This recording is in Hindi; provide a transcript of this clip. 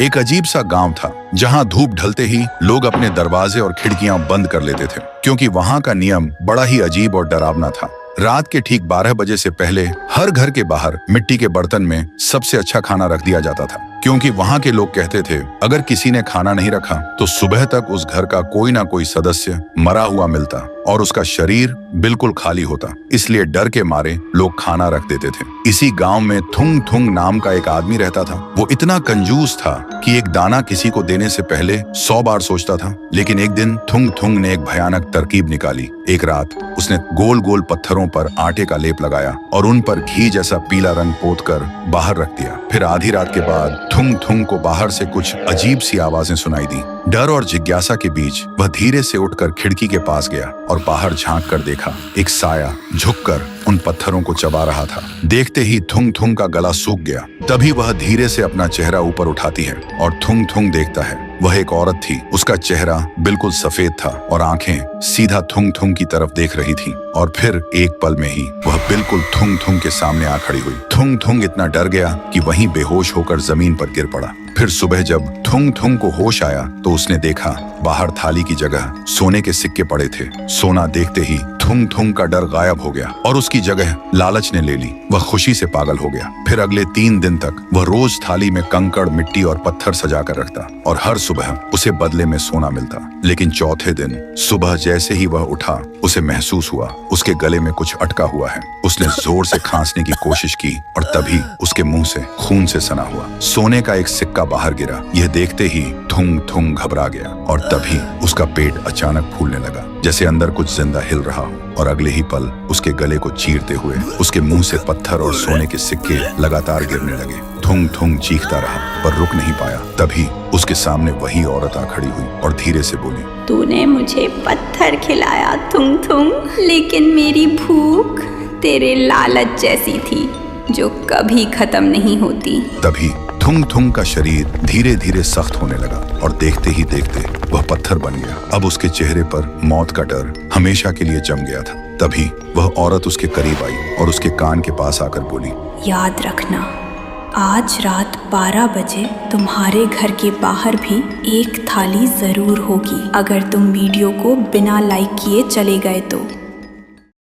एक अजीब सा गांव था जहां धूप ढलते ही लोग अपने दरवाजे और खिड़कियां बंद कर लेते थे, क्योंकि वहां का नियम बड़ा ही अजीब और डरावना था। रात के ठीक 12 बजे से पहले हर घर के बाहर मिट्टी के बर्तन में सबसे अच्छा खाना रख दिया जाता था, क्योंकि वहां के लोग कहते थे अगर किसी ने खाना नहीं रखा तो सुबह तक उस घर का कोई ना कोई सदस्य मरा हुआ मिलता और उसका शरीर बिल्कुल खाली होता। इसलिए डर के मारे लोग खाना रख देते थे। इसी गांव में थुंग थुंग नाम का एक आदमी रहता था। वो इतना कंजूस था कि एक दाना किसी को देने से पहले 100 बार सोचता था। लेकिन एक दिन थुंग थुंग ने एक भयानक तरकीब निकाली। एक रात उसने गोल गोल पत्थरों पर आटे का लेप लगाया और उन पर घी जैसा पीला रंग पोत कर बाहर रख दिया। फिर आधी रात के बाद थुंग थुंग को बाहर से कुछ अजीब सी आवाजें सुनाई दी। डर और जिज्ञासा के बीच वह धीरे से उठकर खिड़की के पास गया और बाहर झांक कर देखा। एक साया झुककर उन पत्थरों को चबा रहा था। देखते ही थुंग थुंग का गला सूख गया। तभी वह धीरे से अपना चेहरा ऊपर उठाती है और थुंग थुंग देखता है। वह एक औरत थी। उसका चेहरा बिल्कुल सफेद था और आंखें सीधा थुंग थुंग की तरफ देख रही थी। और फिर एक पल में ही वह बिल्कुल थुंग थुंग के सामने आ खड़ी हुई। थुंग थुंग इतना डर गया कि वहीं बेहोश होकर जमीन पर गिर पड़ा। फिर सुबह जब थुंग थुंग को होश आया तो उसने देखा बाहर थाली की जगह सोने के सिक्के पड़े थे। सोना देखते ही थुंग थुंग का डर गायब हो गया और उसकी जगह लालच ने ले ली। वह खुशी से पागल हो गया। फिर अगले 3 दिन तक वह रोज थाली में कंकड़, मिट्टी और पत्थर सजा कर रखता और हर सुबह उसे बदले में सोना मिलता। लेकिन चौथे दिन सुबह जैसे ही वह उठा, उसे महसूस हुआ उसके गले में कुछ अटका हुआ है। उसने जोर से खांसने की कोशिश की और तभी उसके मुंह से खून से सना हुआ सोने का एक सिक्का बाहर गिरा। यह देखते ही थुंग थुंग घबरा गया और तभी उसका पेट अचानक फूलने लगा, जैसे अंदर कुछ जिंदा हिल रहा हो। और अगले ही पल उसके गले को चीरते हुए उसके मुंह से पत्थर और सोने के सिक्के लगातार गिरने लगे। थुंग थुंग चीखता रहा पर रुक नहीं पाया। तभी उसके सामने वही औरत आ खड़ी हुई और धीरे से बोली, तूने मुझे पत्थर खिलाया थुंग थुंग, लेकिन मेरी भूख तेरे लालच जैसी थी जो कभी खत्म नहीं होती। तभी थुंग थुंग का शरीर धीरे धीरे सख्त होने लगा और देखते ही देखते वह पत्थर बन गया। अब उसके चेहरे पर मौत का डर हमेशा के लिए जम गया था। तभी वह औरत उसके करीब आई और उसके कान के पास आकर बोली, याद रखना, आज रात 12 बजे तुम्हारे घर के बाहर भी एक थाली जरूर होगी, अगर तुम वीडियो को बिना लाइक किए चले गए तो।